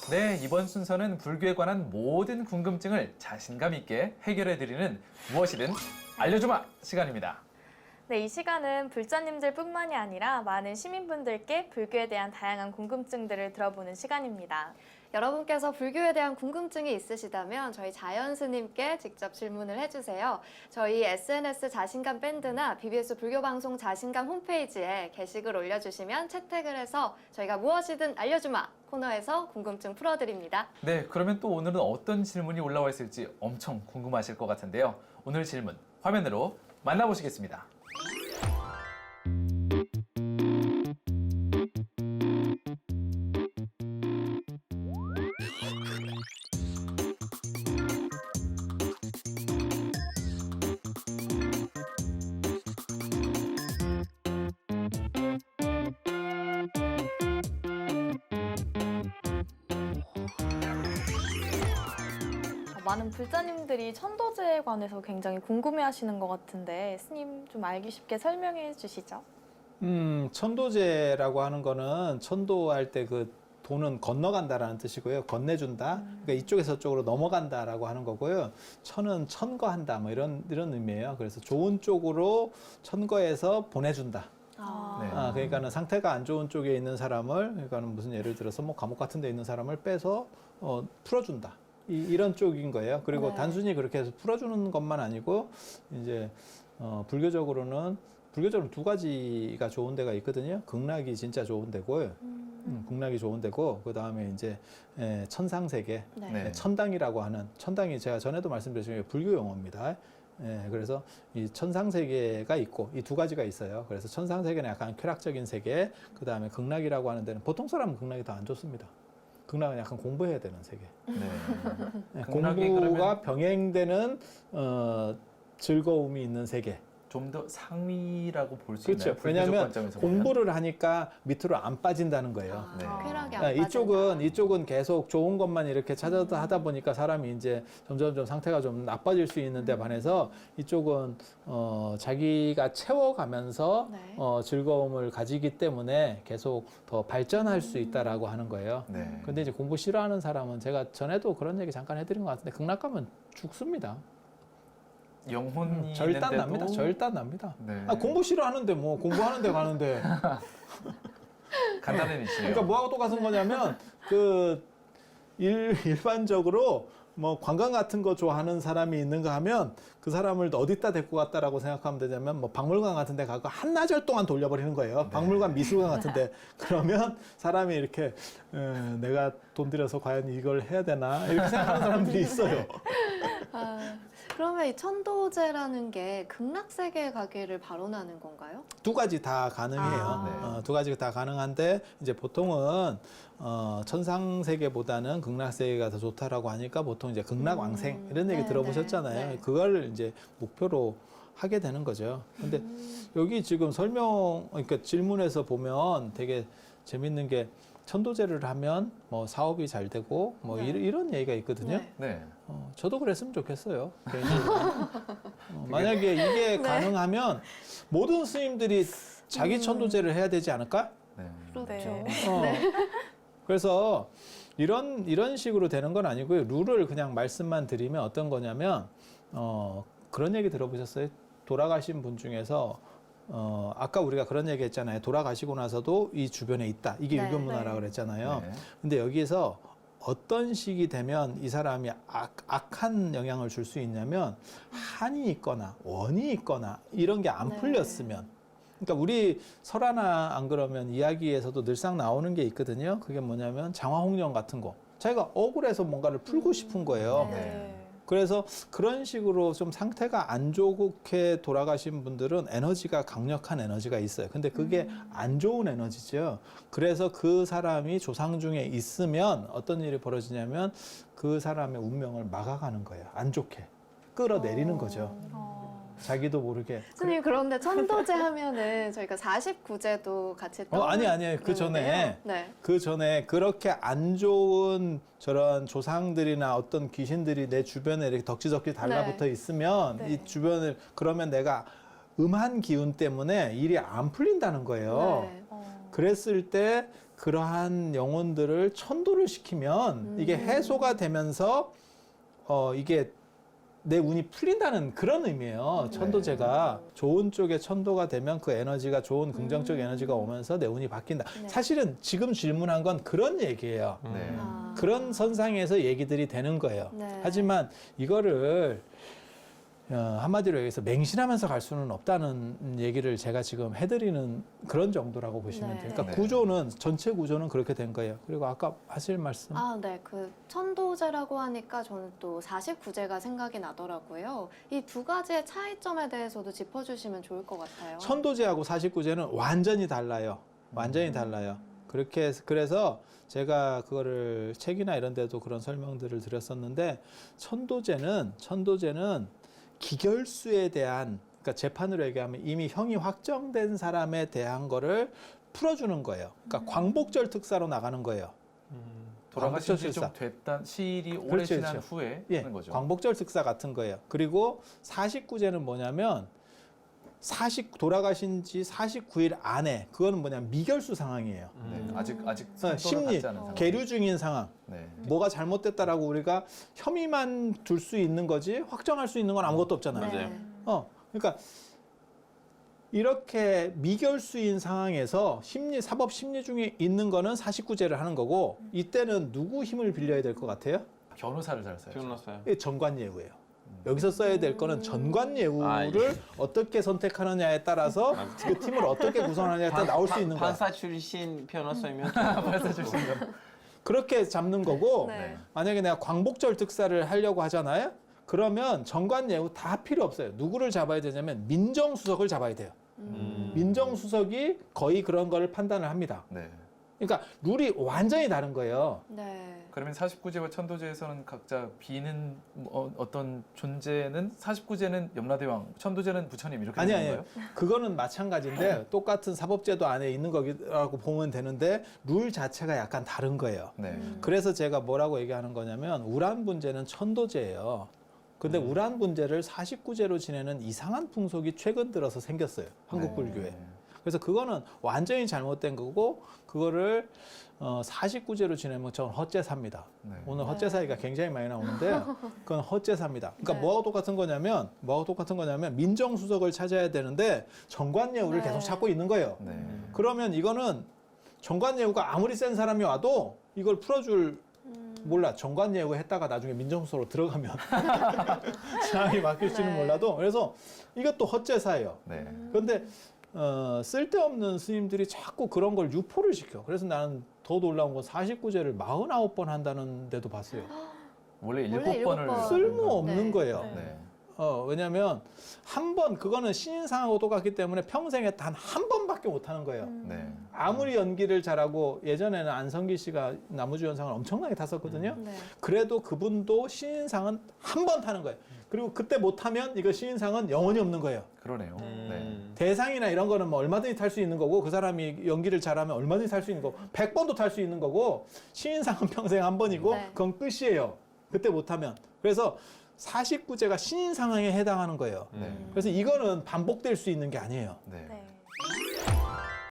네, 이번 순서는 불교에 관한 모든 궁금증을 자신감 있게 해결해드리는 무엇이든 알려주마 시간입니다. 네, 이 시간은 불자님들뿐만이 아니라 많은 시민분들께 불교에 대한 다양한 궁금증들을 들어보는 시간입니다. 여러분께서 불교에 대한 궁금증이 있으시다면 저희 자연 스님께 직접 질문을 해주세요. 저희 SNS 자신감 밴드나 BBS 불교방송 자신감 홈페이지에 게시글 올려주시면 채택을 해서 저희가 무엇이든 알려주마 코너에서 궁금증 풀어드립니다. 네, 그러면 또 오늘은 어떤 질문이 올라와 있을지 엄청 궁금하실 것 같은데요. 오늘 질문 화면으로 만나보시겠습니다. 많은 불자님들이 천도제에 관해서 굉장히 궁금해하시는 것 같은데 스님 좀 알기 쉽게 설명해 주시죠. 천도제라고 하는 거는 천도할 때 그 돈은 건너간다라는 뜻이고요. 건네준다. 그러니까 이쪽에서 저쪽으로 넘어간다라고 하는 거고요. 천은 천거한다. 뭐 이런 의미예요. 그래서 좋은 쪽으로 천거해서 보내준다. 그러니까는 상태가 안 좋은 쪽에 있는 사람을, 그러니까는 무슨 예를 들어서 뭐 감옥 같은 데 있는 사람을 빼서 풀어준다. 이런 쪽인 거예요. 그리고 네. 단순히 그렇게 해서 풀어주는 것만 아니고 이제 불교적으로는 두 가지가 좋은 데가 있거든요. 극락이 진짜 좋은 데고요. 극락이 좋은 데고, 그 다음에 이제 천상세계, 네. 천당이라고 하는, 천당이 제가 전에도 말씀드렸지만 불교 용어입니다. 그래서 이 천상세계가 있고 이 두 가지가 있어요. 그래서 천상세계는 약간 쾌락적인 세계, 그 다음에 극락이라고 하는 데는 보통 사람은 극락이 더 안 좋습니다. 극락은 약간 공부해야 되는 세계. 네. 공부가 병행되는 즐거움이 있는 세계. 좀 더 상위라고 볼 수 그렇죠. 있나요? 불교적 왜냐하면 관점에서 보면? 공부를 하니까 밑으로 안 빠진다는 거예요. 네. 쾌락이 안 이쪽은 계속 좋은 것만 이렇게 찾아다 하다 보니까 사람이 이제 점점 상태가 좀 나빠질 수 있는데 반해서 이쪽은 자기가 채워가면서 네. 즐거움을 가지기 때문에 계속 더 발전할 수 있다라고 하는 거예요. 네. 근데 이제 공부 싫어하는 사람은 제가 전에도 그런 얘기 잠깐 해드린 것 같은데 극락 가면 죽습니다. 영혼이 절단 있는데도... 납니다. 절단 납니다. 네. 공부 싫어하는데 뭐 공부하는 데 가는데 간단한 이치네요. 그러니까 뭐하고 똑같은 거냐면 일반적으로 뭐 관광 같은 거 좋아하는 사람이 있는가 하면 그 사람을 어디다 데리고 갔다라고 생각하면 되냐면 뭐 박물관 같은 데 가고 한나절 동안 돌려버리는 거예요. 박물관, 미술관 같은 데. 그러면 사람이 이렇게 내가 돈 들여서 과연 이걸 해야 되나 이렇게 생각하는 사람들이 있어요. 그러면 이 천도제라는 게 극락세계에 가기를 발언하는 건가요? 두 가지 다 가능해요. 두 가지 다 가능한데 이제 보통은 천상세계보다는 극락세계가 더 좋다라고 하니까 보통 이제 극락왕생 이런 얘기 네, 들어보셨잖아요. 네. 그걸 이제 목표로 하게 되는 거죠. 근데 여기 지금 그러니까 질문에서 보면 되게 재밌는 게 천도제를 하면 뭐 사업이 잘 되고 뭐 네. 이런 얘기가 있거든요. 네. 네. 저도 그랬으면 좋겠어요. 개인적으로. 만약에 이게 가능하면 모든 스님들이 자기 천도제를 해야 되지 않을까? 네. 그렇죠. 그래서 이런 식으로 되는 건 아니고요. 룰을 그냥 말씀만 드리면 어떤 거냐면 그런 얘기 들어보셨어요? 돌아가신 분 중에서 아까 우리가 그런 얘기 했잖아요. 돌아가시고 나서도 이 주변에 있다. 이게 네, 유견문화라고 그랬잖아요. 네. 근데 여기에서 어떤 식이 되면 이 사람이 악한 영향을 줄 수 있냐면 한이 있거나 원이 있거나 이런 게 안 네. 풀렸으면, 그러니까 우리 설화나 안 그러면 이야기에서도 늘상 나오는 게 있거든요. 그게 뭐냐면 장화홍련 같은 거. 자기가 억울해서 뭔가를 풀고 싶은 거예요. 네. 그래서 그런 식으로 좀 상태가 안 좋게 돌아가신 분들은 에너지가 강력한 에너지가 있어요. 근데 그게 안 좋은 에너지죠. 그래서 그 사람이 조상 중에 있으면 어떤 일이 벌어지냐면 그 사람의 운명을 막아가는 거예요. 안 좋게 끌어내리는 거죠. 자기도 모르게. 스님 그런데 천도제 하면은 저희가 49제도 같이 아니 그 전에 네. 그 전에 그렇게 안 좋은 저런 조상들이나 어떤 귀신들이 내 주변에 이렇게 덕지덕지 달라붙어 있으면 네. 이 주변을 그러면 내가 음한 기운 때문에 일이 안 풀린다는 거예요. 네. 그랬을 때 그러한 영혼들을 천도를 시키면 이게 해소가 되면서 이게 내 운이 풀린다는 그런 의미예요. 천도제가 좋은 쪽에 천도가 되면 그 에너지가 좋은 긍정적 에너지가 오면서 내 운이 바뀐다. 네. 사실은 지금 질문한 건 그런 얘기예요. 네. 아. 그런 선상에서 얘기들이 되는 거예요. 네. 하지만 이거를 한마디로 얘기해서 맹신하면서 갈 수는 없다는 얘기를 제가 지금 해드리는 그런 정도라고 보시면 돼요. 그러니까 네. 구조는 전체 구조는 그렇게 된 거예요. 그리고 아까 하실 말씀. 네. 그 천도제라고 하니까 저는 또 49제가 생각이 나더라고요. 이 두 가지의 차이점에 대해서도 짚어주시면 좋을 것 같아요. 천도제하고 49제는 완전히 달라요. 완전히 달라요. 그래서 제가 그거를 책이나 이런 데도 그런 설명들을 드렸었는데 천도제는 기결수에 대한, 그러니까 재판으로 얘기하면 이미 형이 확정된 사람에 대한 거를 풀어주는 거예요. 그러니까 광복절 특사로 나가는 거예요. 돌아가신 지 광복절 좀 됐다 시일이 오래 그렇죠, 지난 그렇죠. 후에 예, 하는 거죠. 광복절 특사 같은 거예요. 그리고 49제는 뭐냐면 돌아가신 지 49일 안에, 그거는 뭐냐면 미결수 상황이에요. 네. 아직 심리, 받지 않은 상황. 계류 중인 상황. 네. 뭐가 잘못됐다라고 우리가 혐의만 둘 수 있는 거지 확정할 수 있는 건 아무것도 없잖아요. 네. 그러니까 이렇게 미결수인 상황에서 사법 심리 중에 있는 거는 49제를 하는 거고, 이때는 누구 힘을 빌려야 될 것 같아요? 변호사를 잘 써야죠. 변호사요. 이게 전관예우예요. 여기서 써야 될 거는 전관예우를 어떻게 선택하느냐에 따라서 그 팀을 어떻게 구성하느냐에 따라 나올 수 있는 거야. 판사 출신 변호사면 발사 출신 분. 그렇게 잡는 거고, 네. 만약에 내가 광복절 특사를 하려고 하잖아요. 그러면 전관예우 다 필요 없어요. 누구를 잡아야 되냐면 민정수석을 잡아야 돼요. 민정수석이 거의 그런 거를 판단을 합니다. 네. 그러니까 룰이 완전히 다른 거예요. 네. 그러면 49제와 천도제에서는 각자 비는 어떤 존재는 49제는 염라대왕, 천도제는 부처님 이렇게 아니, 되는 아니. 거예요? 그거는 마찬가지인데 똑같은 사법제도 안에 있는 거라고 보면 되는데 룰 자체가 약간 다른 거예요. 네. 그래서 제가 뭐라고 얘기하는 거냐면 우란분제는 천도제예요. 근데 우란분제를 49제로 지내는 이상한 풍속이 최근 들어서 생겼어요. 한국 불교에. 그래서 그거는 완전히 잘못된 거고, 그거를 49제로 지내면 저는 헛제사입니다. 네. 오늘 헛제사기가 굉장히 많이 나오는데 그건 헛제사입니다. 그러니까 네. 뭐하고 똑같은 거냐면 민정수석을 찾아야 되는데 정관예우를 네. 계속 찾고 있는 거예요. 네. 그러면 이거는 정관예우가 아무리 센 사람이 와도 이걸 풀어줄 몰라. 정관예우 했다가 나중에 민정수석으로 들어가면 상황이 바뀔지는 네. 몰라도, 그래서 이것도 헛제사예요. 네. 그런데 쓸데없는 스님들이 자꾸 그런 걸 유포를 시켜. 그래서 나는 더 놀라운 건 49제를 49번 한다는 데도 봤어요. 원래 원래 7번을 일곱 번. 쓸모없는 네. 거예요. 네. 왜냐면 한 번, 그거는 신인상하고 똑같기 때문에 평생에 단 한 번밖에 못 하는 거예요. 네. 아무리 연기를 잘하고, 예전에는 안성기 씨가 나무주연상을 엄청나게 탔었거든요. 네. 그래도 그분도 신인상은 한 번 타는 거예요. 그리고 그때 못하면 이거 신인상은 영원히 없는 거예요. 그러네요. 네. 대상이나 이런 거는 뭐 얼마든지 탈 수 있는 거고, 그 사람이 연기를 잘하면 얼마든지 탈 수 있는 거고, 100번도 탈 수 있는 거고, 신인상은 평생 한 번이고, 네. 그건 끝이에요. 그때 못하면. 그래서 49제가 신인 상황에 해당하는 거예요. 네. 그래서 이거는 반복될 수 있는 게 아니에요. 네. 네.